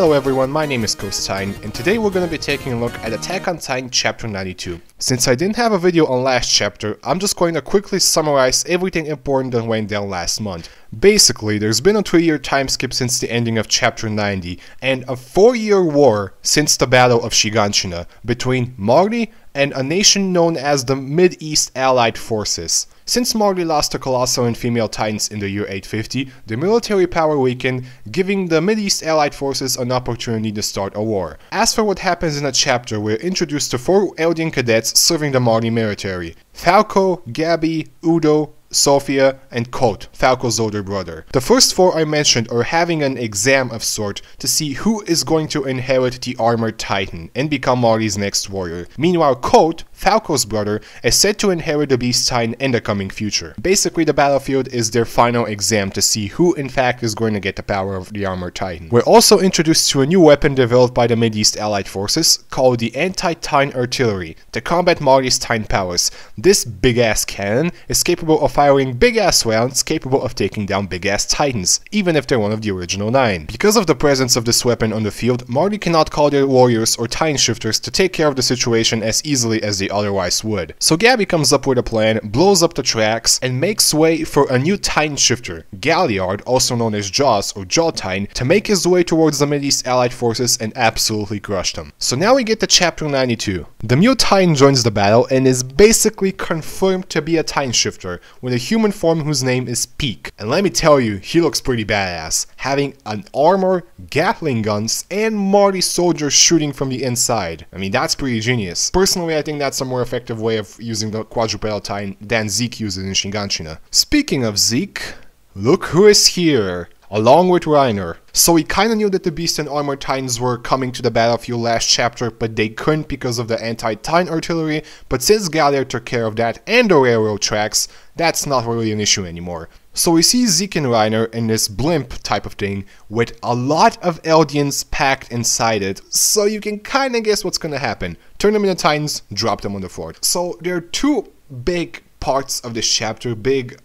Hello everyone, my name is Kostine, and today we're going to be taking a look at Attack on Titan Chapter 92. Since I didn't have a video on last chapter, I'm just going to quickly summarize everything important that went down last month. Basically, there's been a 3-year time skip since the ending of Chapter 90, and a 4-year war since the Battle of Shiganshina between Marley and a nation known as the Mid-East Allied Forces. Since Marley lost to Colossal and female Titans in the year 850, the military power weakened, giving the Mid-East Allied Forces an opportunity to start a war. As for what happens in the chapter, we're introduced to 4 Eldian cadets serving the Marley military: Falco, Gabi, Udo, Sophia, and Kote, Falco's older brother. The first 4 I mentioned are having an exam of sort to see who is going to inherit the Armored Titan and become Marley's next warrior. Meanwhile, Kote, Falco's brother, is said to inherit the Beast Titan in the coming future. Basically, the battlefield is their final exam to see who in fact is going to get the power of the Armored Titan. We're also introduced to a new weapon developed by the Mid-East Allied Forces called the Anti-Titan Artillery to combat Marley's Titan powers. This big-ass cannon is capable of firing big-ass rounds capable of taking down big-ass Titans, even if they're one of the original 9. Because of the presence of this weapon on the field, Marley cannot call their warriors or Titan shifters to take care of the situation as easily as they otherwise would. So Gabi comes up with a plan, blows up the tracks, and makes way for a new Titan shifter, Galliard, also known as Jaws or Jaw Titan, to make his way towards the Mid-East Allied Forces and absolutely crush them. So now we get to Chapter 92. The Mu Titan joins the battle and is basically confirmed to be a Titan shifter, with a human form whose name is Peak. And let me tell you, he looks pretty badass, having an armor, Gatling guns, and Marley soldiers shooting from the inside. I mean, that's pretty genius. Personally, I think that's a more effective way of using the quadrupedal Titan than Zeke uses in Shiganshina. Speaking of Zeke, look who is here, along with Reiner. So we kinda knew that the Beast and Armored Titans were coming to the battlefield last chapter, but they couldn't because of the Anti-Titan Artillery, but since Galliard took care of that and the railroad tracks, that's not really an issue anymore. So we see Zeke and Reiner in this blimp type of thing with a lot of Eldians packed inside it, so you can kinda guess what's gonna happen. Turn them into Titans, drop them on the fort. So there are 2 big parts of this chapter, big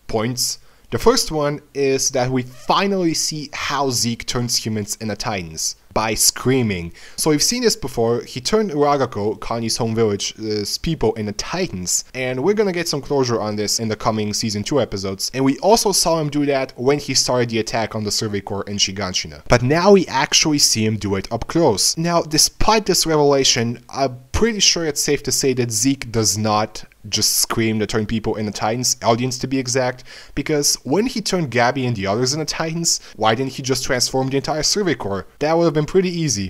points. The first one is that we finally see how Zeke turns humans into Titans, by screaming. So we've seen this before. He turned Ragako, Connie's home village's people, into Titans, and we're gonna get some closure on this in the coming Season 2 episodes. And we also saw him do that when he started the attack on the Survey Corps in Shiganshina. But now we actually see him do it up close. Now, despite this revelation, I'm pretty sure it's safe to say that Zeke does not just scream to turn people into Titans, Eldians to be exact, because when he turned Gabi and the others into Titans, why didn't he just transform the entire Survey Corps? That would have been pretty easy.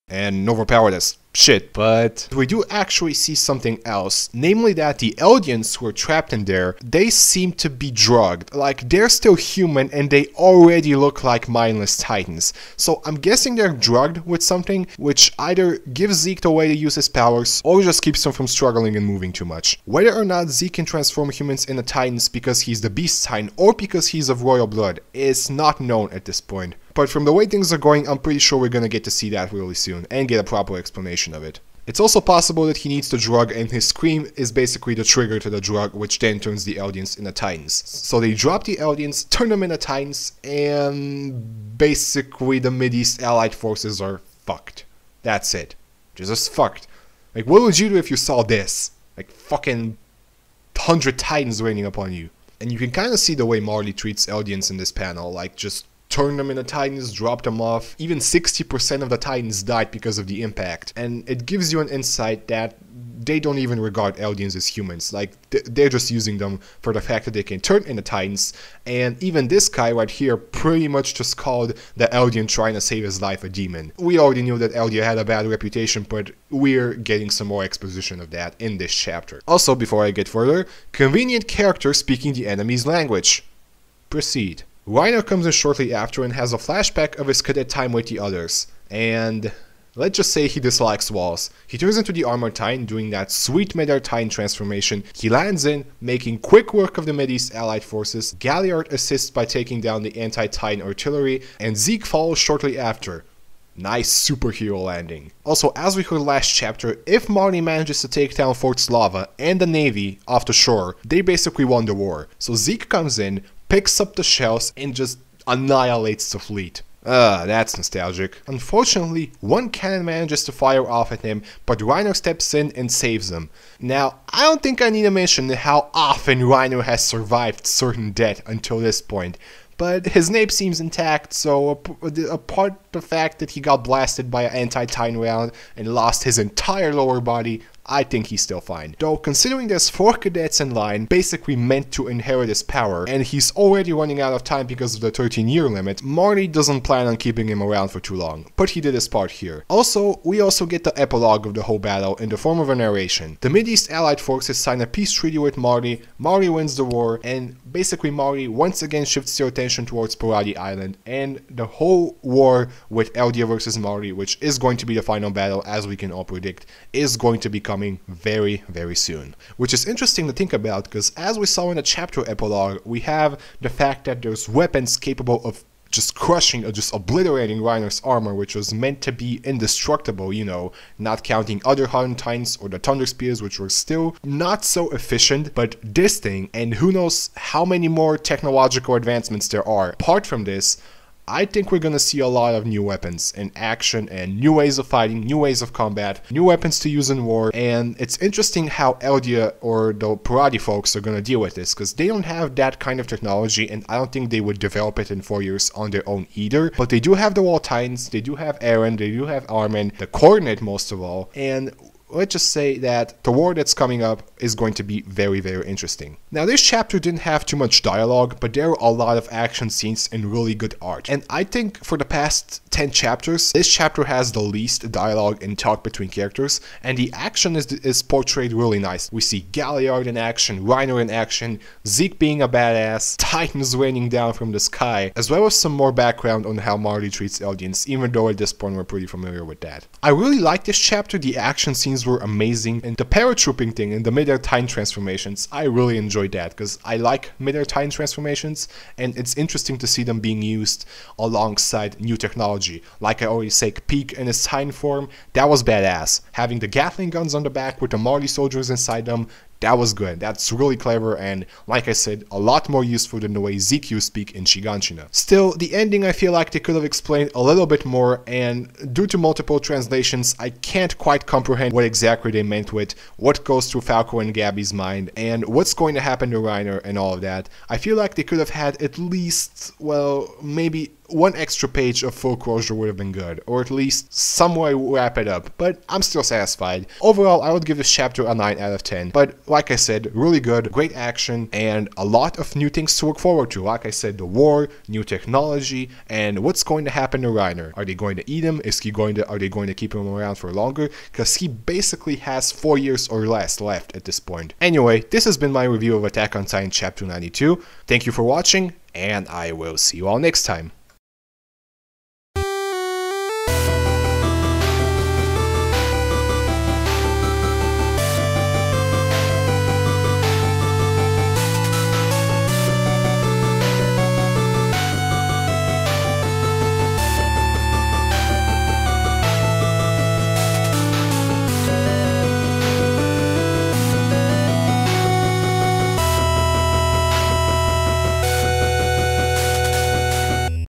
And overpowered as shit, but we do actually see something else, namely that the Eldians who are trapped in there, they seem to be drugged. Like, they're still human and they already look like mindless Titans. So I'm guessing they're drugged with something which either gives Zeke the way to use his powers or just keeps him from struggling and moving too much. Whether or not Zeke can transform humans into Titans because he's the Beast Titan or because he's of royal blood is not known at this point. But from the way things are going, I'm pretty sure we're gonna get to see that really soon and get a proper explanation of it. It's also possible that he needs the drug and his scream is basically the trigger to the drug, which then turns the Eldians into Titans. So they drop the Eldians, turn them into Titans, and basically the Mid-East Allied Forces are fucked. That's it. Just fucked. Like, what would you do if you saw this? Like, fucking 100 Titans raining upon you. And you can kind of see the way Marley treats Eldians in this panel, like just turn them into Titans, drop them off. Even 60% of the Titans died because of the impact. And it gives you an insight that they don't even regard Eldians as humans. Like, they're just using them for the fact that they can turn into Titans. And even this guy right here pretty much just called the Eldian trying to save his life a demon. We already knew that Eldia had a bad reputation, but we're getting some more exposition of that in this chapter. Also, before I get further, convenient character speaking the enemy's language. Proceed. Reiner comes in shortly after and has a flashback of his cadet time with the others, and let's just say he dislikes walls. He turns into the Armored Titan, doing that sweet Mid-Air Titan transformation. He lands in, making quick work of the Mid-East Allied Forces. Galliard assists by taking down the Anti-Titan Artillery, and Zeke follows shortly after. Nice superhero landing. Also, as we heard last chapter, if Marley manages to take down Fort Slava and the Navy off the shore, they basically won the war. So Zeke comes in, picks up the shells, and just annihilates the fleet. That's nostalgic. Unfortunately, one cannon manages to fire off at him, but Reiner steps in and saves him. Now, I don't think I need to mention how often Reiner has survived certain death until this point, but his nape seems intact, so apart the fact that he got blasted by an anti-Titan round and lost his entire lower body, I think he's still fine. Though, considering there's 4 cadets in line, basically meant to inherit his power, and he's already running out of time because of the 13-year limit, Marty doesn't plan on keeping him around for too long, but he did his part here. Also, we also get the epilogue of the whole battle in the form of a narration. The Mideast Allied forces sign a peace treaty with Marty wins the war, and basically Marty once again shifts their attention towards Parati Island, and the whole war with Eldia versus Marty, which is going to be the final battle, as we can all predict, is going to become very, very soon. Which is interesting to think about, because as we saw in the chapter epilogue, we have the fact that there's weapons capable of just crushing or just obliterating Reiner's armor, which was meant to be indestructible, you know, not counting other Hardened Titans or the Thunder Spears, which were still not so efficient, but this thing, and who knows how many more technological advancements there are. Apart from this, I think we're gonna see a lot of new weapons in action and new ways of fighting, new ways of combat, new weapons to use in war, and it's interesting how Eldia or the Parati folks are gonna deal with this, because they don't have that kind of technology, and I don't think they would develop it in 4 years on their own either, but they do have the Wall Titans, they do have Eren, they do have Armin, the Coordinate most of all, and let's just say that the war that's coming up is going to be very, very interesting. Now, this chapter didn't have too much dialogue, but there were a lot of action scenes and really good art. And I think for the past 10 chapters, this chapter has the least dialogue and talk between characters, and the action is portrayed really nice. We see Galliard in action, Reiner in action, Zeke being a badass, Titans raining down from the sky, as well as some more background on how Marty treats Eldians, even though at this point we're pretty familiar with that. I really like this chapter. The action scenes were amazing, and the paratrooping thing and the Mid-Air Titan transformations, I really enjoyed that, because I like Mid-Air Titan transformations, and it's interesting to see them being used alongside new technology. Like I always say, Peak in his Titan form, that was badass. Having the Gatling guns on the back with the Marty soldiers inside them, that was good. That's really clever, and like I said, a lot more useful than the way Zeke used Peak in Shiganshina. Still, the ending I feel like they could have explained a little bit more, and due to multiple translations, I can't quite comprehend what exactly they meant with what goes through Falco and Gabby's mind, and what's going to happen to Reiner and all of that. I feel like they could have had at least, well, maybe one extra page of full closure would have been good, or at least some way wrap it up, but I'm still satisfied. Overall, I would give this chapter a 9 out of 10, but like I said, really good, great action, and a lot of new things to look forward to. Like I said, the war, new technology, and what's going to happen to Reiner. Are they going to eat him? Are they going to keep him around for longer? Because he basically has 4 years or less left at this point. Anyway, this has been my review of Attack on Titan Chapter 92. Thank you for watching, and I will see you all next time.